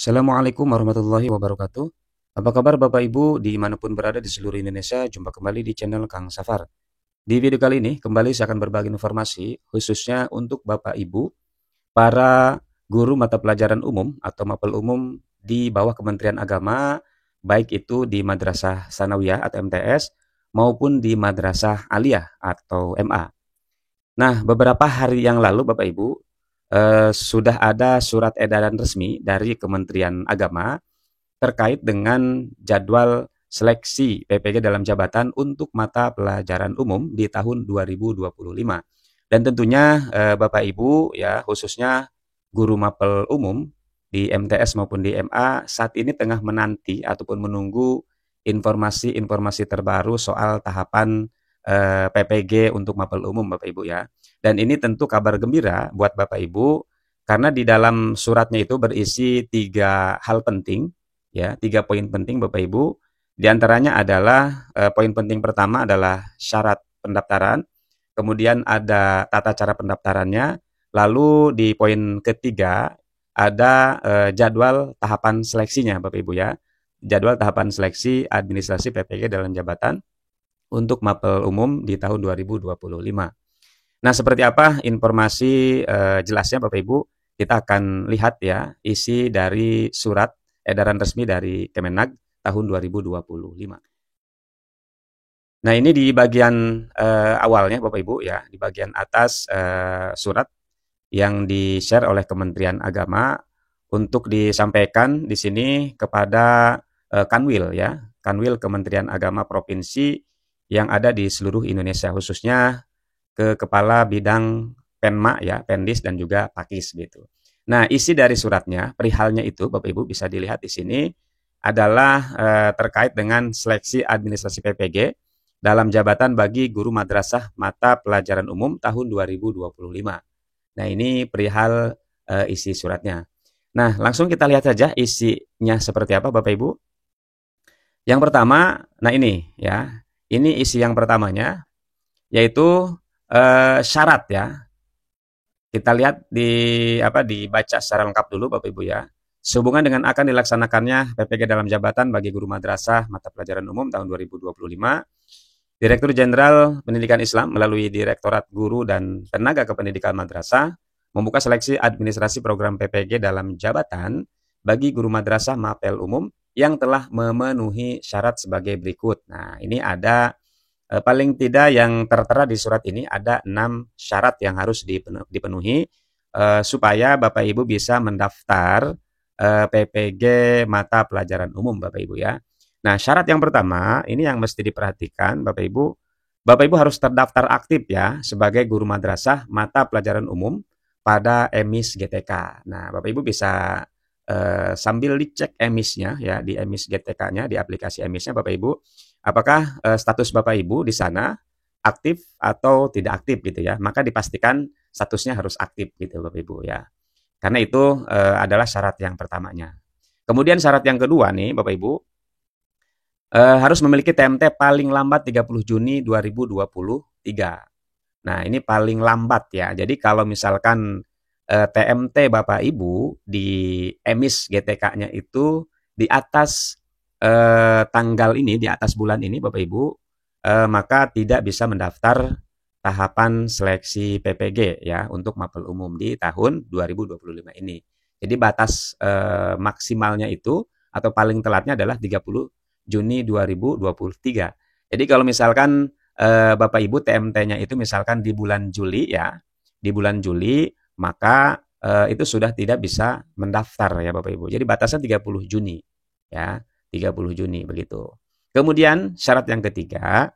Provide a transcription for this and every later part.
Assalamualaikum warahmatullahi wabarakatuh. Apa kabar Bapak Ibu dimanapun berada di seluruh Indonesia? Jumpa kembali di channel Kang Safar. Di video kali ini kembali saya akan berbagi informasi khususnya untuk Bapak Ibu, para guru mata pelajaran umum atau mapel umum di bawah Kementerian Agama, baik itu di Madrasah Sanawiyah atau MTS maupun di Madrasah Aliyah atau MA. Nah, beberapa hari yang lalu Bapak Ibu sudah ada surat edaran resmi dari Kementerian Agama terkait dengan jadwal seleksi PPG dalam jabatan untuk mata pelajaran umum di tahun 2025. Dan tentunya Bapak Ibu ya khususnya guru mapel umum di MTS maupun di MA saat ini tengah menanti ataupun menunggu informasi-informasi terbaru soal tahapan PPG untuk mapel umum Bapak Ibu ya. Dan ini tentu kabar gembira buat Bapak Ibu karena di dalam suratnya itu berisi 3 hal penting ya, 3 poin penting Bapak Ibu. Di antaranya adalah poin penting pertama adalah syarat pendaftaran, kemudian ada tata cara pendaftarannya, lalu di poin ketiga ada jadwal tahapan seleksinya Bapak Ibu ya. Jadwal tahapan seleksi administrasi PPG dalam jabatan untuk mapel umum di tahun 2025. Nah, seperti apa informasi jelasnya Bapak Ibu? Kita akan lihat ya isi dari surat edaran resmi dari Kemenag tahun 2025. Nah, ini di bagian awalnya Bapak Ibu ya, di bagian atas surat yang di-share oleh Kementerian Agama untuk disampaikan di sini kepada Kanwil ya, Kanwil Kementerian Agama Provinsi yang ada di seluruh Indonesia, khususnya ke Kepala Bidang Penma ya, Pendis dan juga Pakis gitu. Nah, isi dari suratnya, perihalnya itu Bapak Ibu bisa dilihat di sini adalah terkait dengan seleksi administrasi PPG dalam jabatan bagi guru madrasah mata pelajaran umum tahun 2025. Nah, ini perihal isi suratnya. Nah, langsung kita lihat saja isinya seperti apa Bapak Ibu. Yang pertama, nah ini ya. Ini isi yang pertamanya yaitu syarat ya. Kita lihat di dibaca secara lengkap dulu Bapak Ibu ya. Sehubungan dengan akan dilaksanakannya PPG dalam jabatan bagi guru madrasah mata pelajaran umum tahun 2025, Direktur Jenderal Pendidikan Islam melalui Direktorat Guru dan Tenaga Kependidikan Madrasah membuka seleksi administrasi program PPG dalam jabatan bagi guru madrasah mapel umum yang telah memenuhi syarat sebagai berikut. Nah, ini ada paling tidak yang tertera di surat ini ada 6 syarat yang harus dipenuhi supaya Bapak Ibu bisa mendaftar PPG mata pelajaran umum Bapak Ibu ya. Nah, syarat yang pertama ini yang mesti diperhatikan Bapak Ibu. Bapak Ibu harus terdaftar aktif ya sebagai guru madrasah mata pelajaran umum pada EMIS GTK. Nah, Bapak Ibu bisa sambil dicek EMIS-nya ya di EMIS GTK-nya di aplikasi EMIS-nya Bapak Ibu. Apakah status Bapak Ibu di sana aktif atau tidak aktif gitu ya. Maka dipastikan statusnya harus aktif gitu Bapak Ibu ya. Karena itu adalah syarat yang pertamanya. Kemudian syarat yang kedua nih Bapak Ibu, harus memiliki TMT paling lambat 30 Juni 2023. Nah, ini paling lambat ya. Jadi kalau misalkan TMT Bapak Ibu di EMIS GTK-nya itu di atas tanggal ini, di atas bulan ini Bapak Ibu, maka tidak bisa mendaftar tahapan seleksi PPG ya untuk mapel umum di tahun 2025 ini. Jadi batas maksimalnya itu atau paling telatnya adalah 30 Juni 2023. Jadi kalau misalkan Bapak Ibu TMT-nya itu misalkan di bulan Juli ya, di bulan Juli maka itu sudah tidak bisa mendaftar ya Bapak Ibu. Jadi batasnya 30 Juni ya, 30 Juni begitu. Kemudian syarat yang ketiga,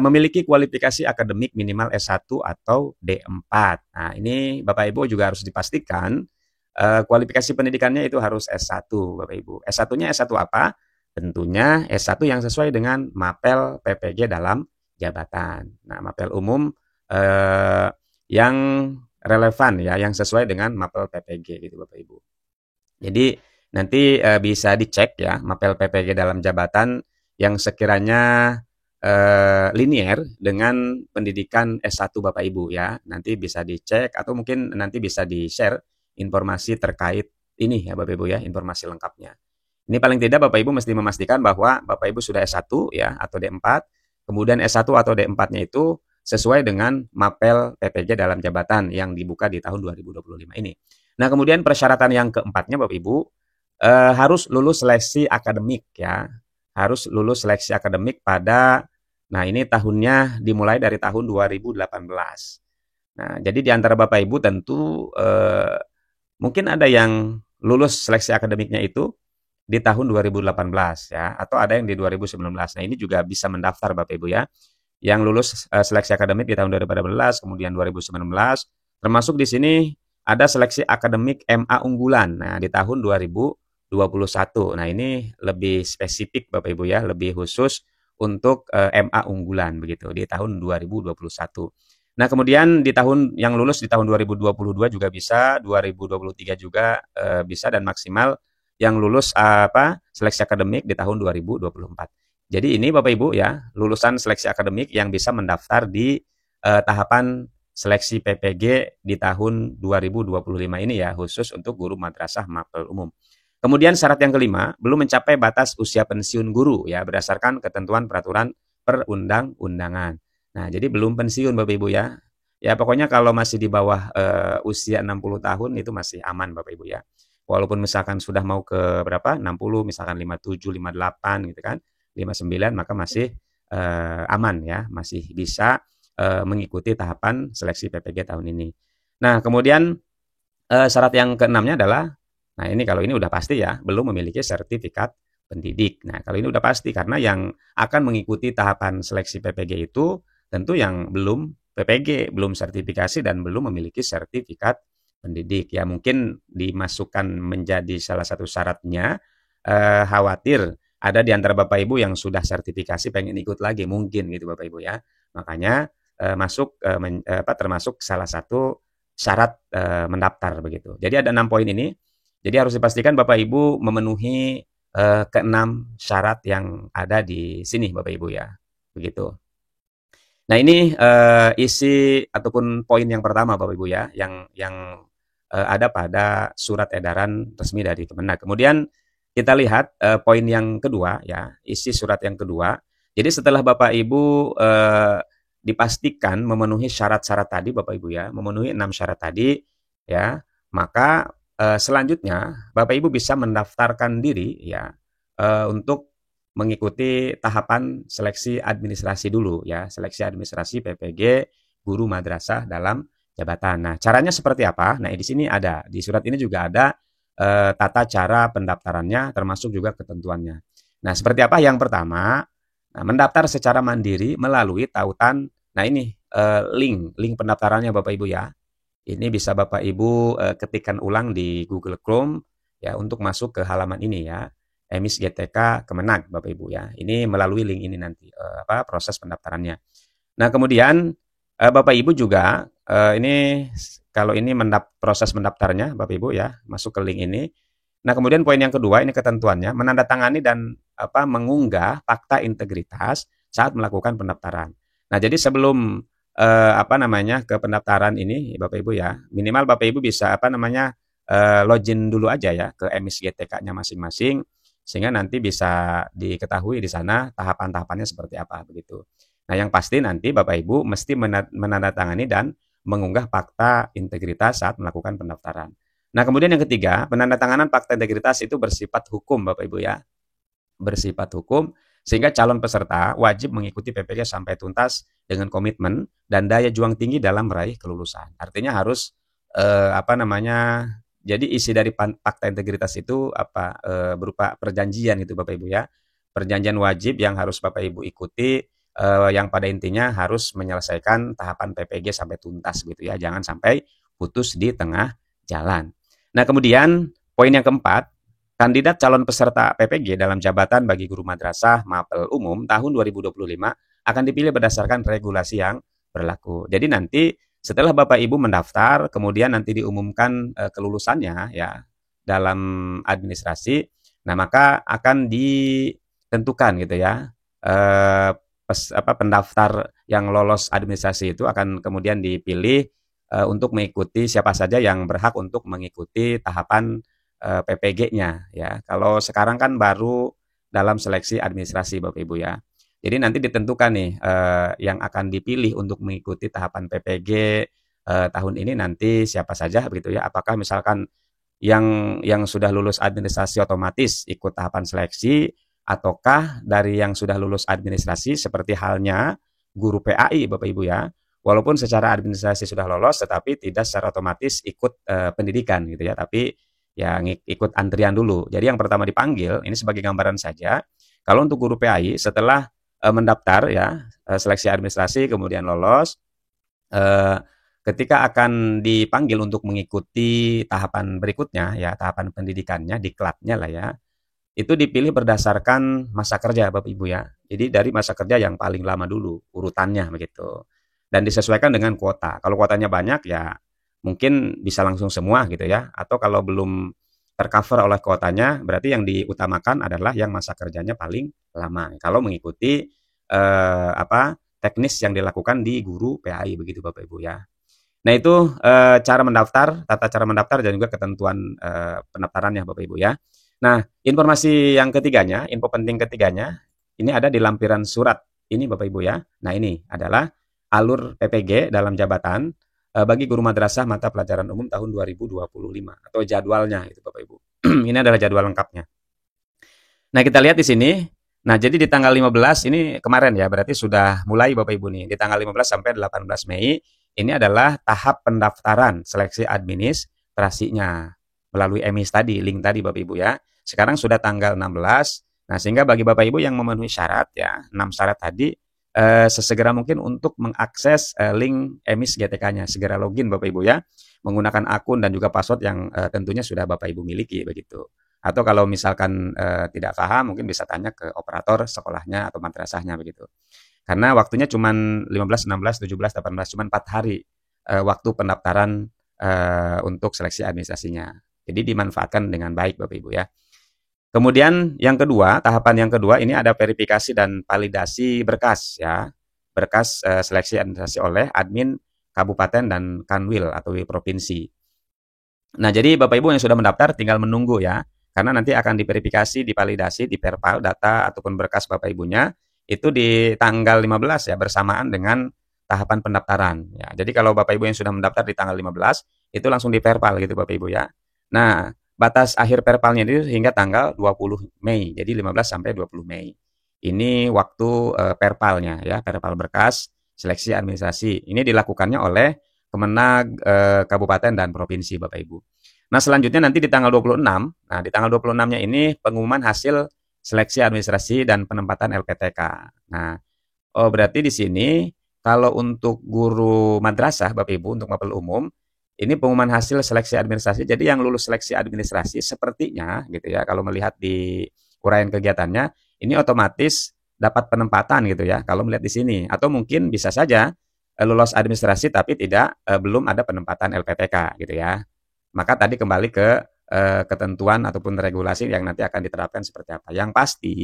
memiliki kualifikasi akademik minimal S1 atau D4. Nah, ini Bapak Ibu juga harus dipastikan kualifikasi pendidikannya itu harus S1 Bapak Ibu. S1-nya S1 apa? Tentunya S1 yang sesuai dengan mapel PPG dalam jabatan. Nah, mapel umum yang relevan ya, yang sesuai dengan mapel PPG gitu Bapak Ibu. Jadi nanti bisa dicek ya mapel PPG dalam jabatan yang sekiranya linier dengan pendidikan S1 Bapak Ibu ya. Nanti bisa dicek atau mungkin nanti bisa di-share informasi terkait ini ya Bapak Ibu ya, informasi lengkapnya. Ini paling tidak Bapak Ibu mesti memastikan bahwa Bapak Ibu sudah S1 ya atau D4, kemudian S1 atau D4-nya itu sesuai dengan mapel PPG dalam jabatan yang dibuka di tahun 2025 ini. Nah, kemudian persyaratan yang keempatnya Bapak Ibu harus lulus seleksi akademik ya. Harus lulus seleksi akademik pada, nah ini tahunnya dimulai dari tahun 2018. Nah, jadi di antara Bapak Ibu tentu mungkin ada yang lulus seleksi akademiknya itu di tahun 2018 ya, atau ada yang di 2019. Nah, ini juga bisa mendaftar Bapak Ibu ya. Yang lulus seleksi akademik di tahun 2018, kemudian 2019, termasuk di sini ada seleksi akademik MA unggulan. Nah, di tahun 2021. Nah, ini lebih spesifik Bapak Ibu ya, lebih khusus untuk MA unggulan begitu di tahun 2021. Nah, kemudian di tahun yang lulus di tahun 2022 juga bisa, 2023 juga bisa, dan maksimal yang lulus seleksi akademik di tahun 2024. Jadi ini Bapak Ibu ya, lulusan seleksi akademik yang bisa mendaftar di tahapan seleksi PPG di tahun 2025 ini ya, khusus untuk guru madrasah mapel umum. Kemudian syarat yang kelima, belum mencapai batas usia pensiun guru ya, berdasarkan ketentuan peraturan perundang-undangan. Nah, jadi belum pensiun Bapak Ibu ya. Ya pokoknya kalau masih di bawah usia 60 tahun itu masih aman Bapak Ibu ya. Walaupun misalkan sudah mau ke berapa? 60, misalkan 57, 58 gitu kan. 59 maka masih aman ya, masih bisa mengikuti tahapan seleksi PPG tahun ini. Nah, kemudian syarat yang keenamnya adalah, nah ini kalau ini udah pasti ya, belum memiliki sertifikat pendidik. Nah, kalau ini udah pasti karena yang akan mengikuti tahapan seleksi PPG itu tentu yang belum PPG, belum sertifikasi dan belum memiliki sertifikat pendidik. Ya mungkin dimasukkan menjadi salah satu syaratnya, khawatir ada di antara Bapak Ibu yang sudah sertifikasi pengen ikut lagi, mungkin gitu Bapak Ibu ya. Makanya termasuk salah satu syarat mendaftar begitu. Jadi ada 6 poin ini. Jadi harus dipastikan Bapak Ibu memenuhi keenam syarat yang ada di sini Bapak Ibu ya. Begitu. Nah, ini isi ataupun poin yang pertama Bapak Ibu ya, yang ada pada surat edaran resmi dari Kemenag. Kemudian kita lihat poin yang kedua ya, isi surat yang kedua. Jadi setelah Bapak Ibu dipastikan memenuhi syarat-syarat tadi Bapak Ibu ya, memenuhi 6 syarat tadi ya, maka selanjutnya Bapak Ibu bisa mendaftarkan diri ya untuk mengikuti tahapan seleksi administrasi dulu ya, seleksi administrasi PPG guru madrasah dalam jabatan. Nah, caranya seperti apa? Nah, di sini ada, di surat ini juga ada tata cara pendaftarannya termasuk juga ketentuannya. Nah, seperti apa? Yang pertama, nah, mendaftar secara mandiri melalui tautan. Nah, ini link pendaftarannya Bapak Ibu ya. Ini bisa Bapak Ibu ketikkan ulang di Google Chrome ya untuk masuk ke halaman ini ya. Emis GTK Kemenag Bapak Ibu ya. Ini melalui link ini nanti proses pendaftarannya. Nah, kemudian Bapak Ibu juga ini kalau ini proses mendaftarnya Bapak Ibu ya, masuk ke link ini. Nah, kemudian poin yang kedua ini ketentuannya, menandatangani dan mengunggah fakta integritas saat melakukan pendaftaran. Nah, jadi sebelum ke pendaftaran ini Bapak Ibu ya, minimal Bapak Ibu bisa login dulu aja ya ke Emis GTK-nya masing-masing, sehingga nanti bisa diketahui di sana tahapan-tahapannya seperti apa begitu. Nah, yang pasti nanti Bapak Ibu mesti menandatangani dan mengunggah fakta integritas saat melakukan pendaftaran. Nah, kemudian yang ketiga, penandatanganan fakta integritas itu bersifat hukum Bapak Ibu ya. Bersifat hukum sehingga calon peserta wajib mengikuti PPG sampai tuntas dengan komitmen dan daya juang tinggi dalam meraih kelulusan. Artinya harus jadi isi dari fakta integritas itu berupa perjanjian gitu Bapak Ibu ya. Perjanjian wajib yang harus Bapak Ibu ikuti, yang pada intinya harus menyelesaikan tahapan PPG sampai tuntas gitu ya. Jangan sampai putus di tengah jalan. Nah, kemudian poin yang keempat, kandidat calon peserta PPG dalam jabatan bagi guru madrasah mapel umum tahun 2025 akan dipilih berdasarkan regulasi yang berlaku. Jadi nanti setelah Bapak Ibu mendaftar, kemudian nanti diumumkan kelulusannya ya dalam administrasi, nah maka akan ditentukan gitu ya pendaftar yang lolos administrasi itu akan kemudian dipilih untuk mengikuti siapa saja yang berhak untuk mengikuti tahapan PPG-nya ya. Kalau sekarang kan baru dalam seleksi administrasi Bapak Ibu ya. Jadi nanti ditentukan nih yang akan dipilih untuk mengikuti tahapan PPG tahun ini nanti siapa saja begitu ya. Apakah misalkan yang sudah lulus administrasi otomatis ikut tahapan seleksi, ataukah dari yang sudah lulus administrasi seperti halnya guru PAI Bapak Ibu ya. Walaupun secara administrasi sudah lolos tetapi tidak secara otomatis ikut pendidikan gitu ya, tapi ya ikut antrian dulu. Jadi yang pertama dipanggil ini sebagai gambaran saja. Kalau untuk guru PAI setelah mendaftar ya seleksi administrasi kemudian lolos, eh, ketika akan dipanggil untuk mengikuti tahapan berikutnya ya, tahapan pendidikannya, diklatnya lah ya, itu dipilih berdasarkan masa kerja Bapak Ibu ya. Jadi dari masa kerja yang paling lama dulu urutannya begitu. Dan disesuaikan dengan kuota. Kalau kuotanya banyak ya mungkin bisa langsung semua gitu ya. Atau kalau belum tercover oleh kuotanya berarti yang diutamakan adalah yang masa kerjanya paling lama. Kalau mengikuti teknis yang dilakukan di guru PAI begitu Bapak Ibu ya. Nah itu cara mendaftar, tata cara mendaftar dan juga ketentuan pendaftarannya Bapak Ibu ya. Nah informasi yang ketiganya, info penting ketiganya, ini ada di lampiran surat ini Bapak Ibu ya. Nah ini adalah alur PPG dalam jabatan bagi guru madrasah mata pelajaran umum tahun 2025 atau jadwalnya itu Bapak Ibu. Ini adalah jadwal lengkapnya. Nah kita lihat di sini. Nah jadi di tanggal 15 ini kemarin ya, berarti sudah mulai Bapak Ibu nih. Di tanggal 15 sampai 18 Mei ini adalah tahap pendaftaran seleksi administrasinya melalui emis tadi, link tadi Bapak Ibu ya. Sekarang sudah tanggal 16. Nah, sehingga bagi Bapak Ibu yang memenuhi syarat ya, 6 syarat tadi sesegera mungkin untuk mengakses link emis GTK-nya, segera login Bapak Ibu ya, menggunakan akun dan juga password yang tentunya sudah Bapak Ibu miliki begitu. Atau kalau misalkan tidak paham mungkin bisa tanya ke operator sekolahnya atau madrasahnya begitu. Karena waktunya cuma 15, 16, 17, 18, cuma 4 hari waktu pendaftaran untuk seleksi administrasinya. Jadi dimanfaatkan dengan baik Bapak Ibu ya. Kemudian yang kedua, tahapan yang kedua ini ada verifikasi dan validasi berkas ya. Berkas seleksi administrasi oleh admin kabupaten dan kanwil atau provinsi. Nah, jadi Bapak Ibu yang sudah mendaftar tinggal menunggu ya. Karena nanti akan diverifikasi, divalidasi, diperpal data ataupun berkas Bapak Ibunya itu di tanggal 15 ya, bersamaan dengan tahapan pendaftaran ya. Jadi kalau Bapak Ibu yang sudah mendaftar di tanggal 15 itu langsung diperpal gitu Bapak Ibu ya. Nah, batas akhir perpalnya itu hingga tanggal 20 Mei. Jadi 15 sampai 20 Mei. Ini waktu perpalnya ya, perpal berkas seleksi administrasi. Ini dilakukannya oleh Kemenag Kabupaten dan Provinsi Bapak Ibu. Nah, selanjutnya nanti di tanggal 26, nah di tanggal 26-nya ini pengumuman hasil seleksi administrasi dan penempatan LPTK. Nah, berarti di sini kalau untuk guru madrasah Bapak Ibu untuk mapel umum, ini pengumuman hasil seleksi administrasi. Jadi yang lulus seleksi administrasi sepertinya gitu ya, kalau melihat di uraian kegiatannya, ini otomatis dapat penempatan gitu ya, kalau melihat di sini. Atau mungkin bisa saja lulus administrasi tapi belum ada penempatan LPTK gitu ya. Maka tadi kembali ke ketentuan ataupun regulasi yang nanti akan diterapkan seperti apa. Yang pasti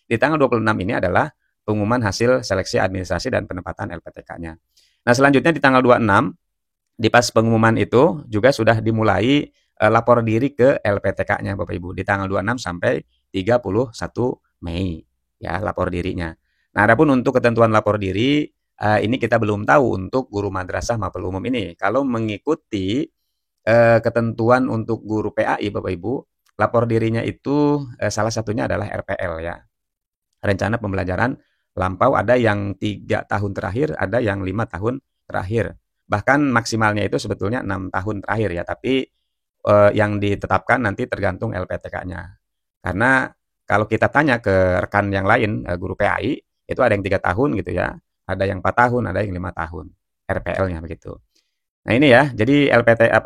di tanggal 26 ini adalah pengumuman hasil seleksi administrasi dan penempatan LPTK-nya. Nah, selanjutnya di tanggal 26 di pas pengumuman itu juga sudah dimulai lapor diri ke LPTK-nya Bapak Ibu di tanggal 26 sampai 31 Mei ya lapor dirinya. Nah, adapun untuk ketentuan lapor diri ini kita belum tahu untuk guru madrasah mapel umum ini. Kalau mengikuti ketentuan untuk guru PAI Bapak Ibu, lapor dirinya itu salah satunya adalah RPL ya. Rencana pembelajaran lampau, ada yang 3 tahun terakhir, ada yang 5 tahun terakhir. Bahkan maksimalnya itu sebetulnya 6 tahun terakhir ya, tapi yang ditetapkan nanti tergantung LPTK-nya. Karena kalau kita tanya ke rekan yang lain, guru PAI, itu ada yang 3 tahun gitu ya, ada yang 4 tahun, ada yang 5 tahun RPL-nya begitu. Nah ini ya, jadi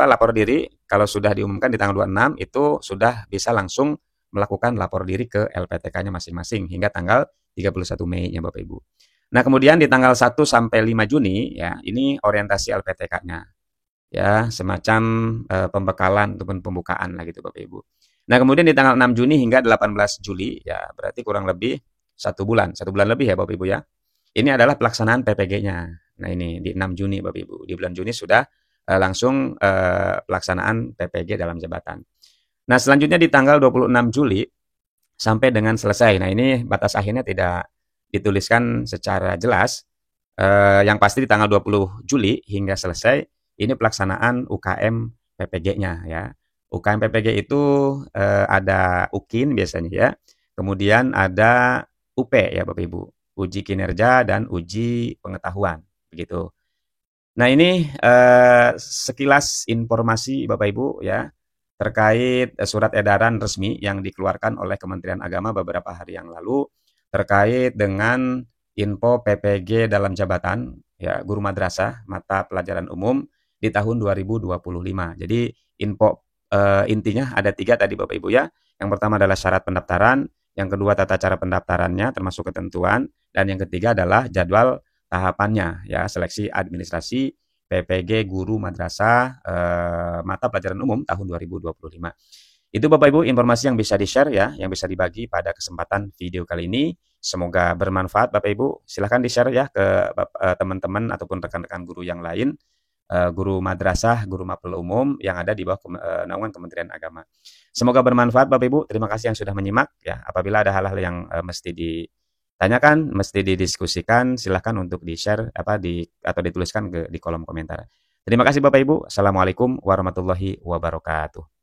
lapor diri kalau sudah diumumkan di tanggal 26 itu sudah bisa langsung melakukan lapor diri ke LPTK-nya masing-masing hingga tanggal 31 Mei-nya Bapak Ibu. Nah, kemudian di tanggal 1 sampai 5 Juni ya, ini orientasi LPTK-nya. Ya, semacam pembekalan ataupun pembukaan lah gitu Bapak Ibu. Nah, kemudian di tanggal 6 Juni hingga 18 Juli ya, berarti kurang lebih 1 bulan lebih ya Bapak Ibu ya. Ini adalah pelaksanaan PPG-nya. Nah, ini di 6 Juni Bapak Ibu. Di bulan Juni sudah langsung pelaksanaan PPG dalam jabatan. Nah, selanjutnya di tanggal 26 Juli sampai dengan selesai. Nah, ini batas akhirnya tidak dituliskan secara jelas. Yang pasti di tanggal 20 Juli hingga selesai, ini pelaksanaan UKM PPG-nya ya. UKM PPG itu ada UKIN biasanya ya, kemudian ada UP ya Bapak Ibu, uji kinerja dan uji pengetahuan, begitu. Nah ini sekilas informasi Bapak Ibu ya terkait surat edaran resmi yang dikeluarkan oleh Kementerian Agama beberapa hari yang lalu terkait dengan info PPG dalam jabatan ya guru madrasah mata pelajaran umum di tahun 2025. Jadi info intinya ada 3 tadi Bapak Ibu ya. Yang pertama adalah syarat pendaftaran, yang kedua tata cara pendaftarannya termasuk ketentuan, dan yang ketiga adalah jadwal tahapannya ya seleksi administrasi PPG guru madrasah mata pelajaran umum tahun 2025. Itu Bapak Ibu informasi yang bisa di-share ya, yang bisa dibagi pada kesempatan video kali ini. Semoga bermanfaat Bapak Ibu. Silahkan di-share ya ke teman-teman ataupun rekan-rekan guru yang lain, guru madrasah, guru mapel umum yang ada di bawah naungan Kementerian Agama. Semoga bermanfaat Bapak Ibu. Terima kasih yang sudah menyimak ya. Apabila ada hal-hal yang mesti ditanyakan, mesti didiskusikan, silahkan untuk di-share atau dituliskan di kolom komentar. Terima kasih Bapak Ibu. Assalamualaikum warahmatullahi wabarakatuh.